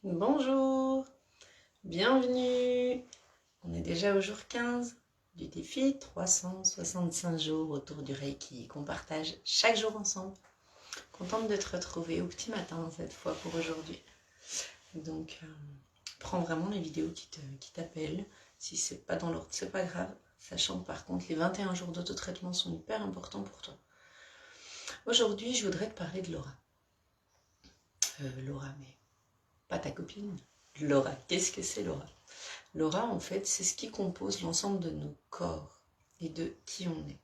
Bonjour, bienvenue. On est déjà au jour 15 du défi 365 jours autour du Reiki qu'on partage chaque jour ensemble. Contente de te retrouver au petit matin cette fois pour aujourd'hui. Donc, prends vraiment les vidéos qui t'appellent. Si c'est pas dans l'ordre, c'est pas grave. Sachant que par contre, les 21 jours d'autotraitement sont hyper importants pour toi. Aujourd'hui, je voudrais te parler de Laura. Laura, mais pas ta copine. Laura, qu'est-ce que c'est Laura? L'aura, en fait, c'est ce qui compose l'ensemble de nos corps et de qui on est.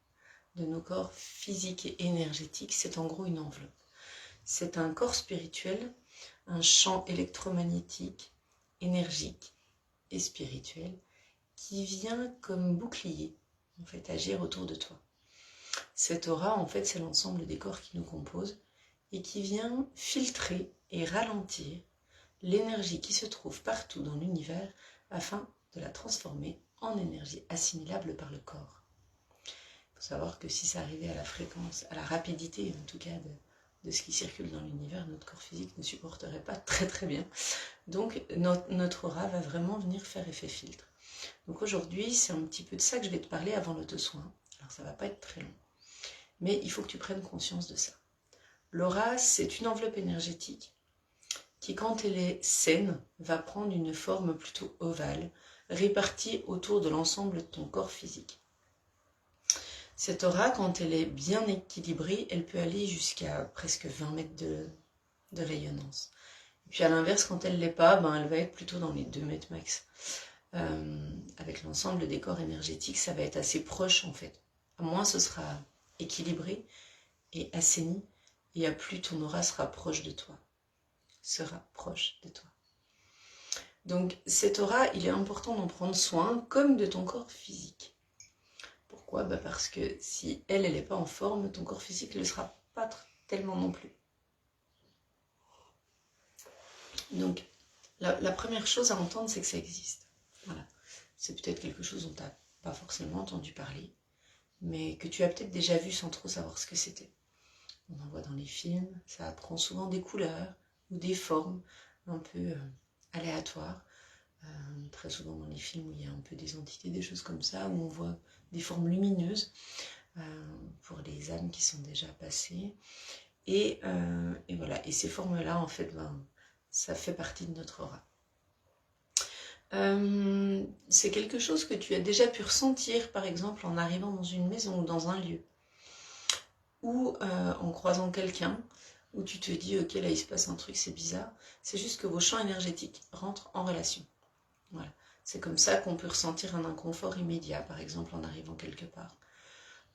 De nos corps physiques et énergétiques, c'est en gros une enveloppe. C'est un corps spirituel, un champ électromagnétique, énergique et spirituel qui vient comme bouclier, en fait, agir autour de toi. Cette aura, en fait, c'est l'ensemble des corps qui nous composent et qui vient filtrer et ralentir l'énergie qui se trouve partout dans l'univers afin de la transformer en énergie assimilable par le corps. Il faut savoir que si ça arrivait à la fréquence, à la rapidité en tout cas de ce qui circule dans l'univers, notre corps physique ne supporterait pas très bien. Donc notre aura va vraiment venir faire effet filtre. Donc aujourd'hui, c'est un petit peu de ça que je vais te parler avant l'auto-soin. Alors ça va pas être très long, mais il faut que tu prennes conscience de ça. L'aura, c'est une enveloppe énergétique qui, quand elle est saine, va prendre une forme plutôt ovale, répartie autour de l'ensemble de ton corps physique. Cette aura, quand elle est bien équilibrée, elle peut aller jusqu'à presque 20 mètres de rayonnance. Et puis à l'inverse, quand elle ne l'est pas, elle va être plutôt dans les 2 mètres max. Avec l'ensemble des corps énergétiques, ça va être assez proche en fait. À moins ce sera équilibré et assaini, et à plus ton aura sera proche de toi. Donc cette aura, il est important d'en prendre soin comme de ton corps physique. Pourquoi? Parce que si elle n'est pas en forme, ton corps physique ne le sera pas tellement non plus. Donc la première chose à entendre, c'est que ça existe. Voilà. C'est peut-être quelque chose dont tu n'as pas forcément entendu parler, mais que tu as peut-être déjà vu sans trop savoir ce que c'était. On en voit dans les films, ça prend souvent des couleurs ou des formes un peu aléatoires. Très souvent dans les films où il y a un peu des entités, des choses comme ça, où on voit des formes lumineuses pour les âmes qui sont déjà passées. Et voilà, et ces formes-là, en fait, ça fait partie de notre aura. C'est quelque chose que tu as déjà pu ressentir, par exemple, en arrivant dans une maison ou dans un lieu, ou en croisant quelqu'un, où tu te dis, ok, là, il se passe un truc, c'est bizarre. C'est juste que vos champs énergétiques rentrent en relation. Voilà. C'est comme ça qu'on peut ressentir un inconfort immédiat, par exemple, en arrivant quelque part.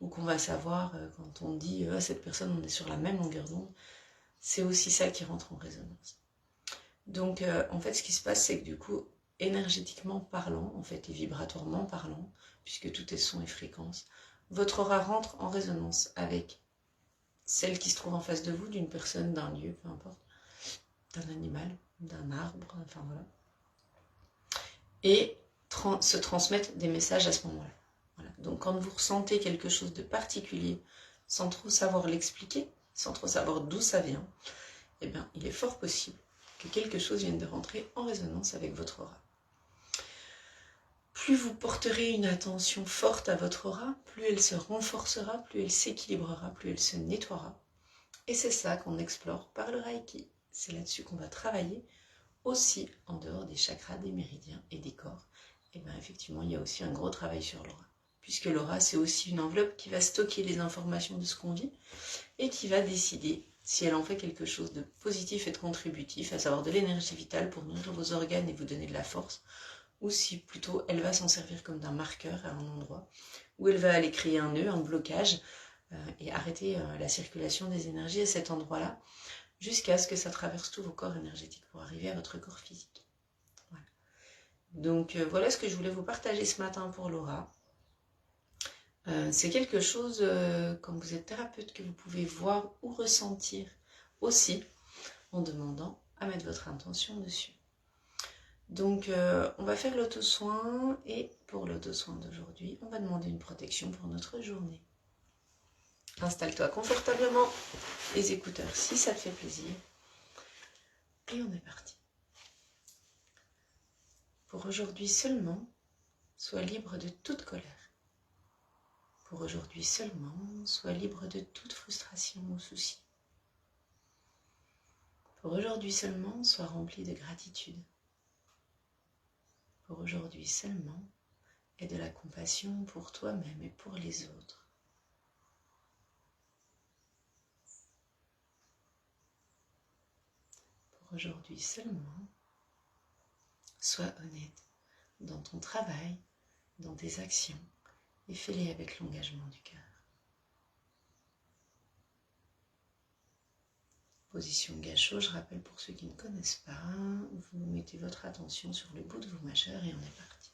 Ou qu'on va savoir, quand on dit, cette personne, on est sur la même longueur d'onde, c'est aussi ça qui rentre en résonance. Donc, en fait, ce qui se passe, c'est que du coup, énergétiquement parlant, en fait, et vibratoirement parlant, puisque tout est son et fréquence, votre aura rentre en résonance avec celle qui se trouve en face de vous, d'une personne, d'un lieu, peu importe, d'un animal, d'un arbre, enfin voilà. Et se transmettre des messages à ce moment-là. Voilà. Donc quand vous ressentez quelque chose de particulier, sans trop savoir l'expliquer, sans trop savoir d'où ça vient, eh bien, il est fort possible que quelque chose vienne de rentrer en résonance avec votre aura. Plus vous porterez une attention forte à votre aura, plus elle se renforcera, plus elle s'équilibrera, plus elle se nettoiera. Et c'est ça qu'on explore par le Reiki. C'est là-dessus qu'on va travailler aussi en dehors des chakras, des méridiens et des corps. Et bien effectivement, il y a aussi un gros travail sur l'aura. Puisque l'aura, c'est aussi une enveloppe qui va stocker les informations de ce qu'on vit et qui va décider si elle en fait quelque chose de positif et de contributif, à savoir de l'énergie vitale pour nourrir vos organes et vous donner de la force, ou si plutôt elle va s'en servir comme d'un marqueur à un endroit, où elle va aller créer un nœud, un blocage, et arrêter la circulation des énergies à cet endroit-là, jusqu'à ce que ça traverse tous vos corps énergétiques pour arriver à votre corps physique. Voilà. Donc voilà ce que je voulais vous partager ce matin pour l'aura. C'est quelque chose, quand vous êtes thérapeute, que vous pouvez voir ou ressentir aussi en demandant à mettre votre intention dessus. Donc on va faire l'auto-soin et pour l'auto-soin d'aujourd'hui, on va demander une protection pour notre journée. Installe-toi confortablement, les écouteurs si ça te fait plaisir. Et on est parti. Pour aujourd'hui seulement, sois libre de toute colère. Pour aujourd'hui seulement, sois libre de toute frustration ou souci. Pour aujourd'hui seulement, sois rempli de gratitude. Pour aujourd'hui seulement, aie de la compassion pour toi-même et pour les autres. Pour aujourd'hui seulement, sois honnête dans ton travail, dans tes actions, et fais-les avec l'engagement du cœur. Position gâchot, je rappelle pour ceux qui ne connaissent pas, vous mettez votre attention sur le bout de vos mâchoires et on est parti.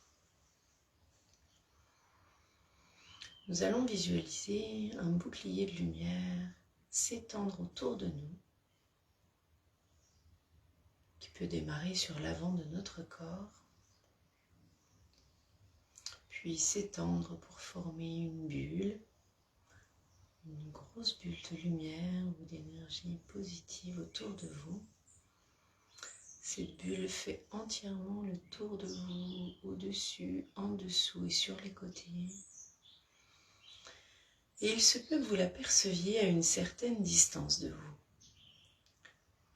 Nous allons visualiser un bouclier de lumière s'étendre autour de nous, qui peut démarrer sur l'avant de notre corps, puis s'étendre pour former une bulle, une grosse bulle de lumière ou d'énergie positive autour de vous. Cette bulle fait entièrement le tour de vous, au-dessus, en dessous et sur les côtés. Et il se peut que vous l'aperceviez à une certaine distance de vous.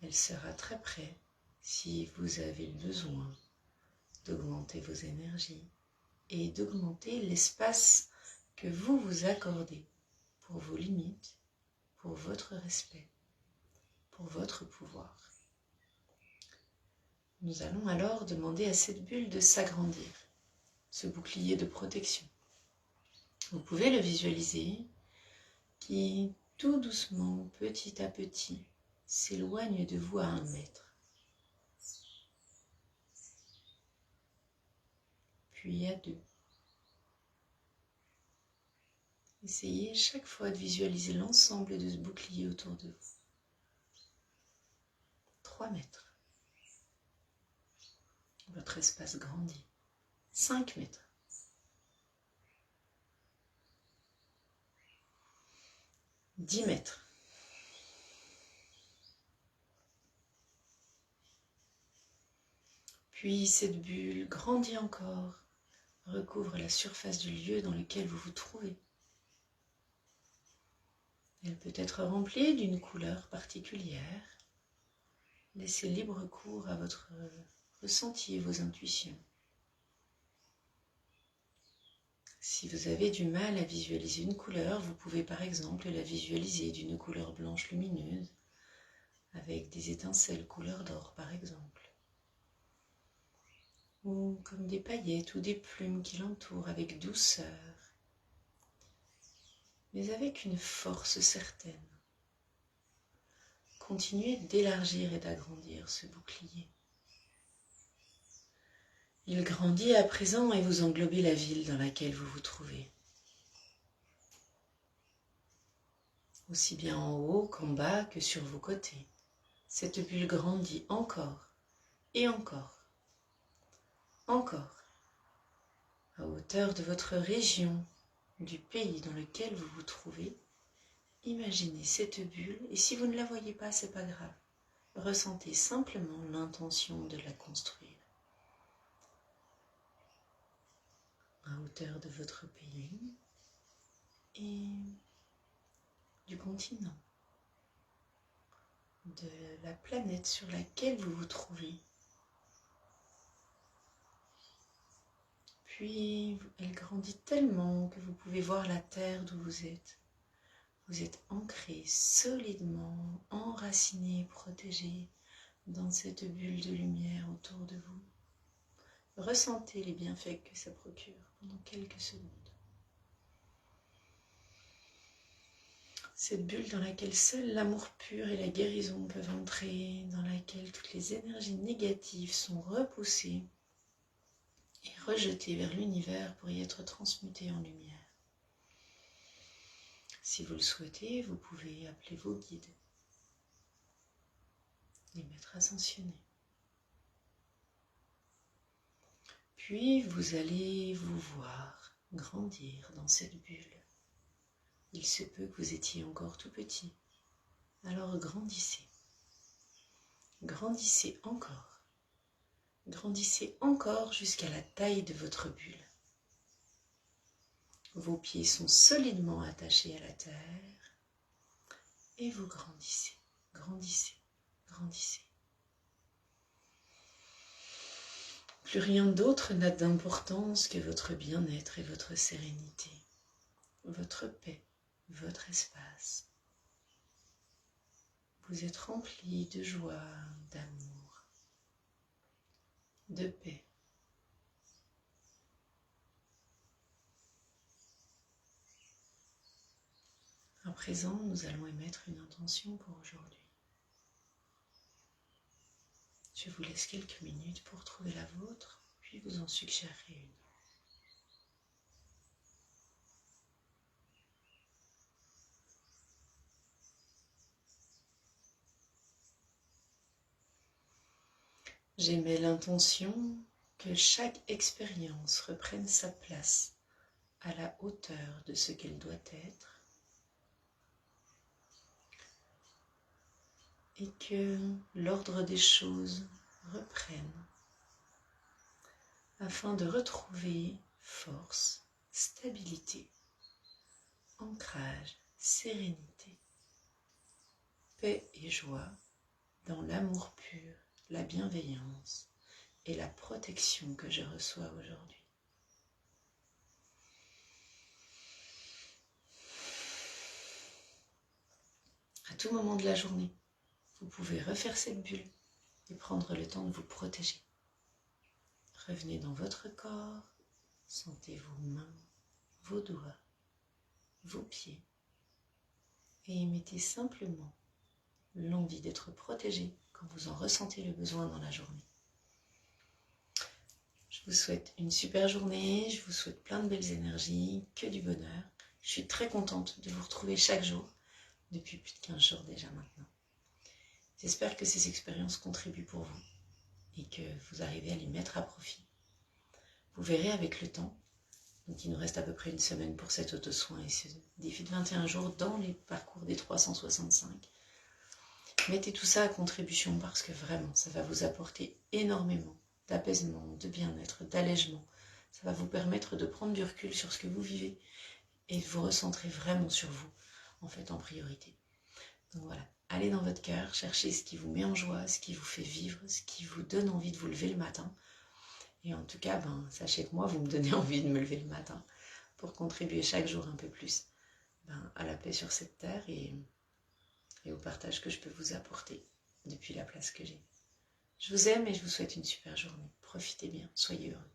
Elle sera très près si vous avez besoin d'augmenter vos énergies et d'augmenter l'espace que vous vous accordez pour vos limites, pour votre respect, pour votre pouvoir. Nous allons alors demander à cette bulle de s'agrandir, ce bouclier de protection. Vous pouvez le visualiser qui, tout doucement, petit à petit, s'éloigne de vous à 1 mètre. Puis à 2. Essayez chaque fois de visualiser l'ensemble de ce bouclier autour de vous. 3 mètres. Votre espace grandit. 5 mètres. 10 mètres. Puis cette bulle grandit encore, recouvre la surface du lieu dans lequel vous vous trouvez. Elle peut être remplie d'une couleur particulière. Laissez libre cours à votre ressenti et vos intuitions. Si vous avez du mal à visualiser une couleur, vous pouvez par exemple la visualiser d'une couleur blanche lumineuse, avec des étincelles couleur d'or par exemple. Ou comme des paillettes ou des plumes qui l'entourent avec douceur, mais avec une force certaine. Continuez d'élargir et d'agrandir ce bouclier. Il grandit à présent et vous englobez la ville dans laquelle vous vous trouvez. Aussi bien en haut qu'en bas que sur vos côtés. Cette bulle grandit encore et encore. Encore. À hauteur de votre région, du pays dans lequel vous vous trouvez, imaginez cette bulle et si vous ne la voyez pas, c'est pas grave. Ressentez simplement l'intention de la construire. À hauteur de votre pays et du continent, de la planète sur laquelle vous vous trouvez. Puis elle grandit tellement que vous pouvez voir la terre d'où vous êtes. Vous êtes ancré solidement, enraciné, protégé dans cette bulle de lumière autour de vous. Ressentez les bienfaits que ça procure pendant quelques secondes. Cette bulle dans laquelle seul l'amour pur et la guérison peuvent entrer, dans laquelle toutes les énergies négatives sont repoussées et rejetées vers l'univers pour y être transmutées en lumière. Si vous le souhaitez, vous pouvez appeler vos guides, les maîtres ascensionnés. Puis vous allez vous voir grandir dans cette bulle. Il se peut que vous étiez encore tout petit. Alors grandissez. Grandissez encore. grandissez encore jusqu'à la taille de votre bulle. Vos pieds sont solidement attachés à la terre et vous grandissez, grandissez, grandissez. Plus rien d'autre n'a d'importance que votre bien-être et votre sérénité, votre paix, votre espace. Vous êtes rempli de joie, d'amour, de paix. À présent, nous allons émettre une intention pour aujourd'hui. Je vous laisse quelques minutes pour trouver la vôtre, puis vous en suggérerai une. J'émets l'intention que chaque expérience reprenne sa place à la hauteur de ce qu'elle doit être et que l'ordre des choses reprenne afin de retrouver force, stabilité, ancrage, sérénité, paix et joie dans l'amour pur, la bienveillance et la protection que je reçois aujourd'hui. À tout moment de la journée, vous pouvez refaire cette bulle et prendre le temps de vous protéger. Revenez dans votre corps, sentez vos mains, vos doigts, vos pieds et émettez simplement l'envie d'être protégé quand vous en ressentez le besoin dans la journée. Je vous souhaite une super journée, je vous souhaite plein de belles énergies, que du bonheur. Je suis très contente de vous retrouver chaque jour, depuis plus de 15 jours déjà maintenant. J'espère que ces expériences contribuent pour vous et que vous arrivez à les mettre à profit. Vous verrez avec le temps, donc il nous reste à peu près une semaine pour cet auto-soin et ce défi de 21 jours dans les parcours des 365. Mettez tout ça à contribution parce que vraiment, ça va vous apporter énormément d'apaisement, de bien-être, d'allègement. Ça va vous permettre de prendre du recul sur ce que vous vivez et de vous recentrer vraiment sur vous, en fait, en priorité. Donc voilà, allez dans votre cœur, cherchez ce qui vous met en joie, ce qui vous fait vivre, ce qui vous donne envie de vous lever le matin. Et en tout cas, sachez que moi, vous me donnez envie de me lever le matin pour contribuer chaque jour un peu plus à la paix sur cette terre et au partage que je peux vous apporter depuis la place que j'ai. Je vous aime et je vous souhaite une super journée. Profitez bien, soyez heureux.